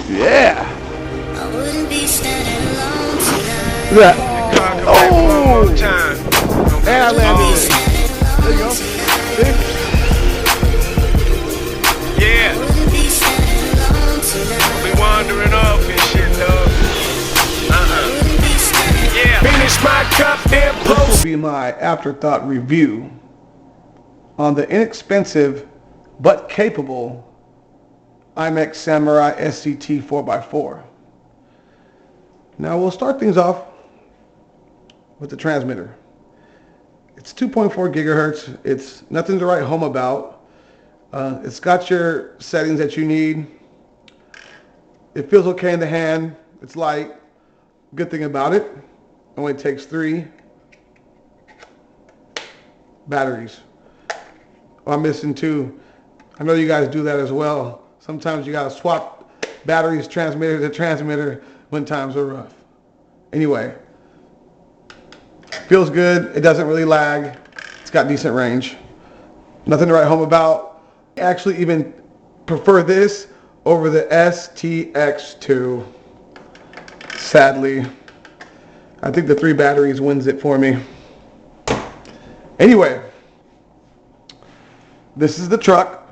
Yeah. I wouldn't be standing alone tonight. Look at that. Oh! And I landed it. There you go. See? Yeah. Wouldn't be standing alone tonight. We wandering off and shit, dog. Wouldn't be standing Yeah. Finish my cup, then This will post. be my afterthought review on the inexpensive but capable IMEX Samurai SCT 4x4. Now we'll start things off with the transmitter. It's 2.4 gigahertz. It's nothing to write home about. It's got your settings that you need. It feels okay in the hand. It's light. Good thing about it, only takes 3 batteries. Oh, I'm missing 2. I know you guys do that as well. Sometimes you gotta swap batteries, transmitter to transmitter when times are rough. Anyway, feels good. It doesn't really lag. It's got decent range. Nothing to write home about. I actually even prefer this over the STX2. Sadly, I think the 3 batteries wins it for me. Anyway, this is the truck.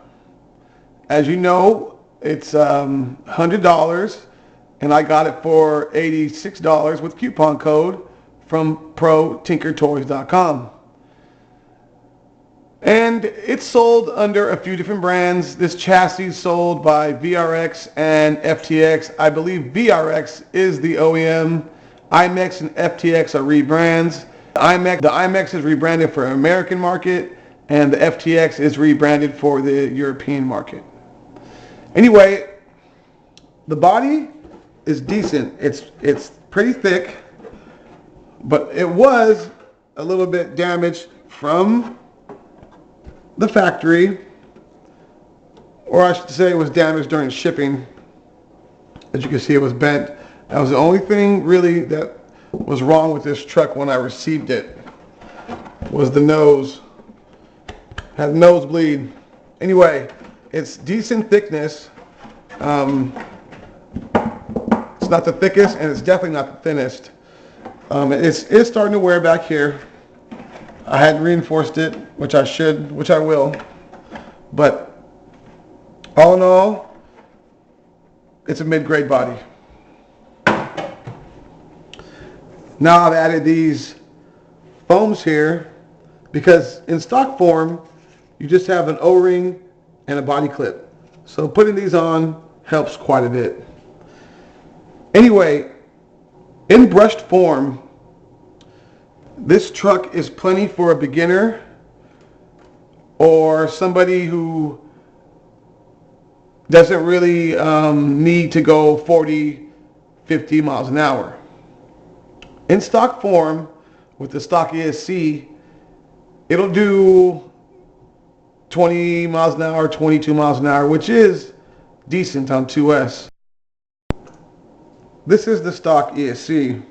As you know, it's $100, and I got it for $86 with coupon code from ProTinkerToys.com. And it's sold under a few different brands. This chassis is sold by VRX and FTX. I believe VRX is the OEM. IMEX and FTX are rebrands. The IMEX is rebranded for the American market, and the FTX is rebranded for the European market. Anyway, the body is decent. It's pretty thick, but it was a little bit damaged from the factory, or I should say it was damaged during shipping. As you can see, it was bent. That was the only thing really that was wrong with this truck when I received it, was the nose. Had a nosebleed. Anyway, it's decent thickness. It's not the thickest, and it's definitely not the thinnest. It's starting to wear back here. I hadn't reinforced it, which I should, which I will. But all in all, it's a mid-grade body. Now I've added these foams here because in stock form, you just have an O-ring and a body clip. So putting these on helps quite a bit. Anyway, in brushed form, this truck is plenty for a beginner or somebody who doesn't really need to go 40, 50 miles an hour. In stock form, with the stock ESC, it'll do 20 miles an hour, 22 miles an hour, which is decent on 2S. This is the stock ESC.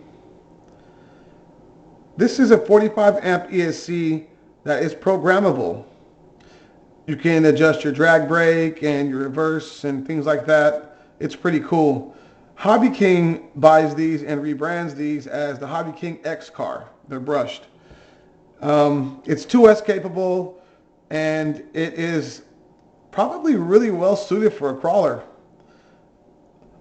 This is a 45 amp ESC that is programmable. You can adjust your drag brake and your reverse and things like that. It's pretty cool. Hobby King buys these and rebrands these as the Hobby King X car. They're brushed. It's 2S capable, and it is probably really well suited for a crawler.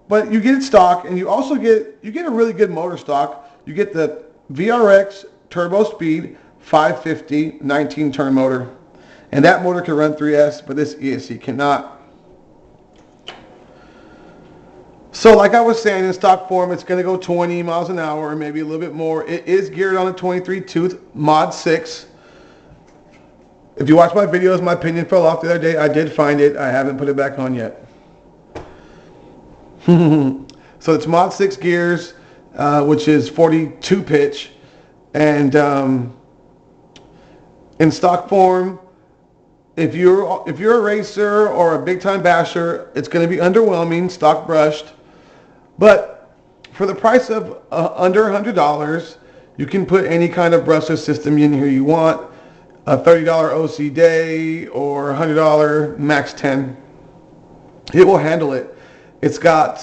But you get it stock, and you also get a really good motor stock. You get the VRX Turbo Speed 550 19 turn motor, and that motor can run 3S, but this ESC cannot. So like I was saying, in stock form, it's going to go 20 miles an hour, maybe a little bit more. It is geared on a 23 tooth Mod 6. If you watch my videos, my pinion fell off the other day. I did find it. I haven't put it back on yet. So it's Mod 6 gears, which is 42 pitch. And in stock form, if you're a racer or a big time basher, it's going to be underwhelming, stock brushed. But for the price of under $100, you can put any kind of brushless system in here you want. A $30 OC day or $100 max 10. It will handle it. It's got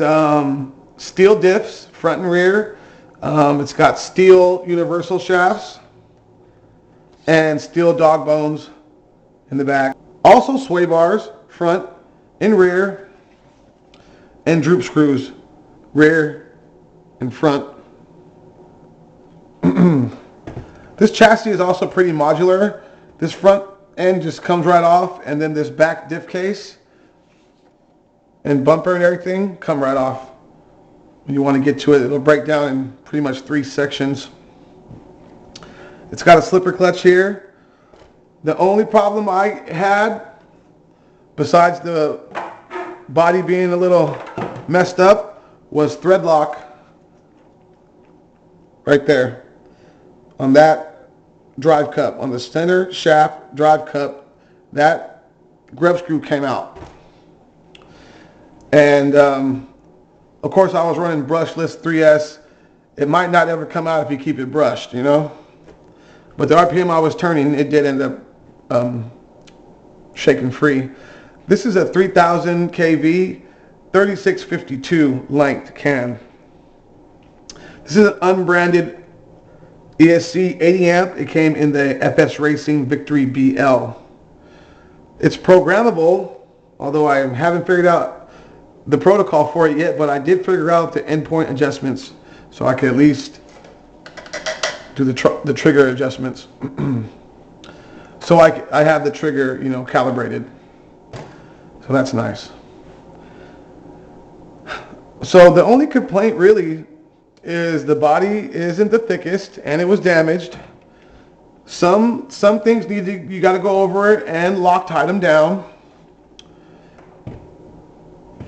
steel diffs, front and rear. It's got steel universal shafts and steel dog bones in the back. Also sway bars, front and rear, and droop screws, rear and front. This chassis is also pretty modular. This front end just comes right off, and then this back diff case and bumper and everything come right off. When you want to get to it, it'll break down in pretty much 3 sections. It's got a slipper clutch here. The only problem I had, besides the body being a little messed up, was thread lock right there on that drive cup, on the center shaft drive cup. That grub screw came out. And of course I was running brushless 3S. It might not ever come out if you keep it brushed, you know. But the RPM I was turning, it did end up shaking free. This is a 3000 kV 3652 length can. This is an unbranded ESC 80 amp. It came in the FS Racing Victory BL. It's programmable, although I haven't figured out the protocol for it yet, but I did figure out the endpoint adjustments, so I could at least do the trigger adjustments. So I have the trigger, you know, calibrated. So that's nice. So the only complaint really is the body isn't the thickest and it was damaged. Some things you got to go over it and Loctite them down.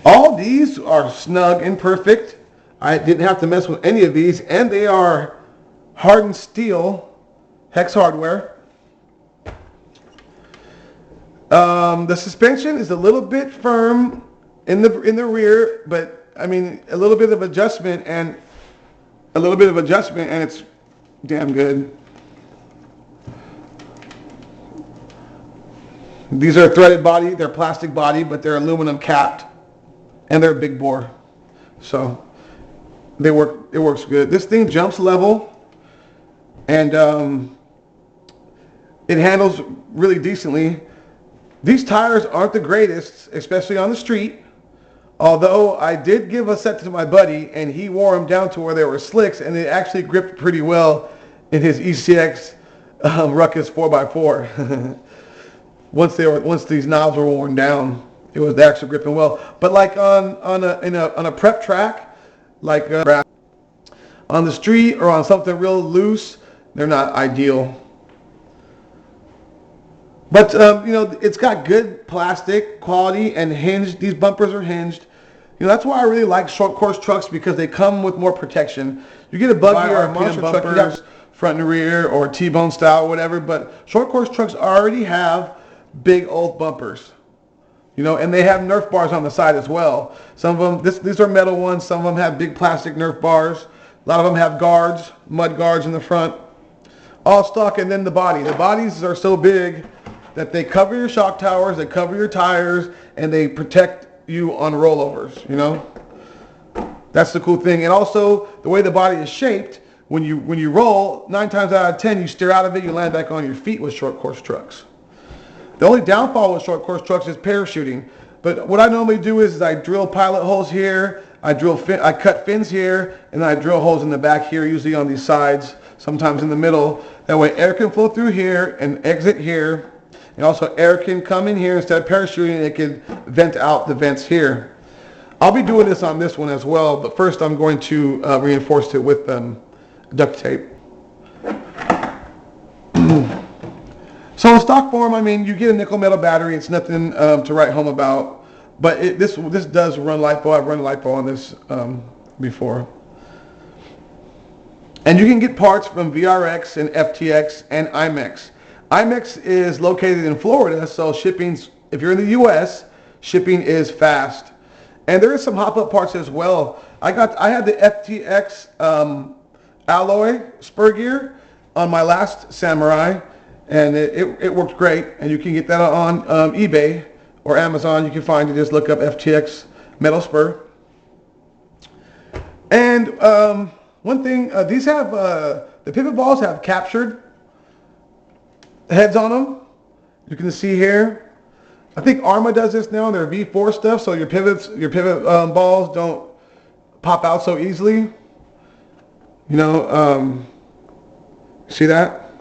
All these are snug and perfect. I didn't have to mess with any of these, and they are hardened steel, Hex hardware. The suspension is a little bit firm in the rear, but I mean a little bit of adjustment and it's damn good. These are threaded body, they're plastic body, but they're aluminum capped, and they're big bore, so it works good. This thing jumps level, and it handles really decently. These tires aren't the greatest, especially on the street. Although I did give a set to my buddy, and he wore them down to where they were slicks, and it actually gripped pretty well in his ECX Ruckus 4x4. Once these knobs were worn down, it was actually gripping well. But like on a prep track, like on the street or on something real loose, they're not ideal. But you know, it's got good plastic quality and hinged. These bumpers are hinged. You know, that's why I really like short course trucks, because they come with more protection. You get a buggy or a monster truck, you got front and rear or T-bone style or whatever, but short course trucks already have big old bumpers. You know, and they have Nerf bars on the side as well. Some of them, these are metal ones. Some of them have big plastic Nerf bars. A lot of them have guards, mud guards in the front. All stock, and then the body. The bodies are so big that they cover your shock towers, they cover your tires, and they protect you on rollovers, you know? That's the cool thing. And also, the way the body is shaped, when you roll, 9 times out of 10, you steer out of it, you land back on your feet with short course trucks. The only downfall with short course trucks is parachuting. But what I normally do is I drill pilot holes here, I cut fins here, and I drill holes in the back here, usually on these sides, sometimes in the middle. That way air can flow through here and exit here. And also air can come in here instead of parachuting, it can vent out the vents here. I'll be doing this on this one as well, but first I'm going to reinforce it with duct tape. So in stock form, I mean, you get a nickel metal battery. It's nothing to write home about, but this does run LiPo. I've run LiPo on this before. And you can get parts from VRX and FTX and IMEX. IMEX is located in Florida, so shipping's, if you're in the US, shipping is fast. And there is some hop-up parts as well. I had the FTX alloy spur gear on my last Samurai, and it worked great. And you can get that on eBay or Amazon. You can find it, just look up FTX metal spur. And one thing, these have, the pivot balls have captured heads on them. You can see here. I think Arma does this now, their V4 stuff, so your pivot balls don't pop out so easily. You know, see that?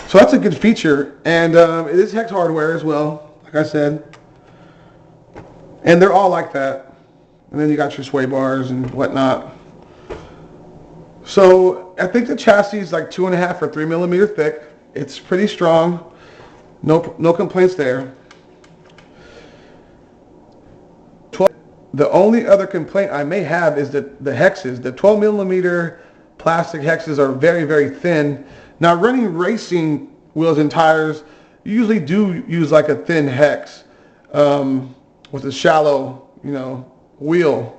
So that's a good feature, and it is hex hardware as well, like I said. And they're all like that. And then you got your sway bars and whatnot. So I think the chassis is like 2.5 or 3 millimeter thick. It's pretty strong. No complaints there. The only other complaint I may have is that the hexes, the 12 millimeter plastic hexes are very, very thin. Now running racing wheels and tires, you usually do use like a thin hex with a shallow, you know, wheel.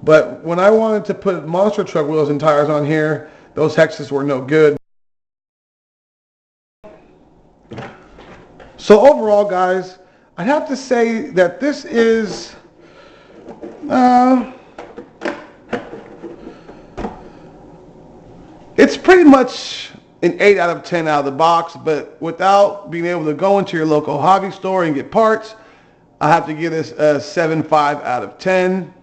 But when I wanted to put monster truck wheels and tires on here, those hexes were no good. So overall, guys, I'd have to say that this is it's pretty much an 8 out of 10 out of the box, but without being able to go into your local hobby store and get parts, I have to give this a 7.5 out of 10.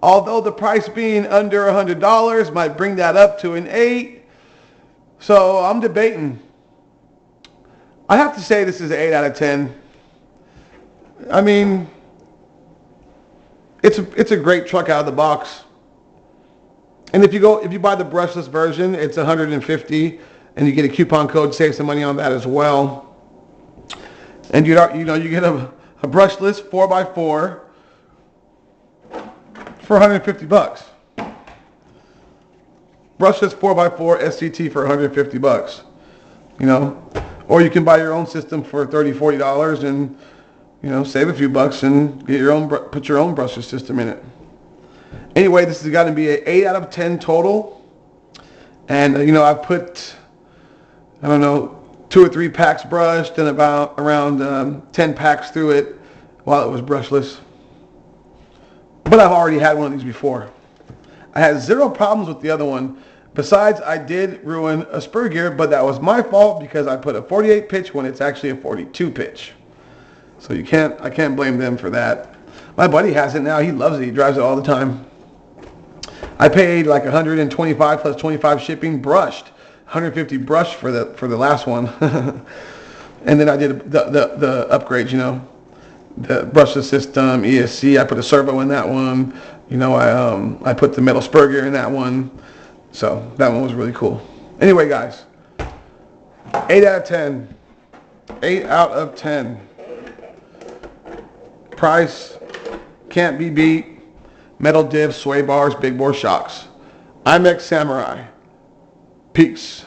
Although the price being under $100 might bring that up to an 8. So I'm debating. I have to say this is an 8 out of 10. I mean, it's a great truck out of the box. And if you buy the brushless version, it's $150, and you get a coupon code, save some money on that as well. And you get a brushless 4x4 for $150. Brushless 4x4 SCT for $150. You know, or you can buy your own system for $30, $40 and, you know, save a few bucks and get your own, put your own brushless system in it. Anyway, this has got to be an 8 out of 10 total. And, you know, I put, I don't know, 2 or 3 packs brushed and around 10 packs through it while it was brushless. But I've already had one of these before. I had 0 problems with the other one. Besides, I did ruin a spur gear, but that was my fault because I put a 48 pitch when it's actually a 42 pitch. So I can't blame them for that. My buddy has it now. He loves it. He drives it all the time. I paid like $125 plus 25 shipping brushed. 150 brushed for the last one. And then I did the upgrades, you know. The brushless system, ESC, I put a servo in that one. You know, I put the metal spur gear in that one. So that one was really cool. Anyway, guys, 8 out of 10. 8 out of 10. Price can't be beat. Metal diff, sway bars, big bore shocks. IMEX Samurai. Peace.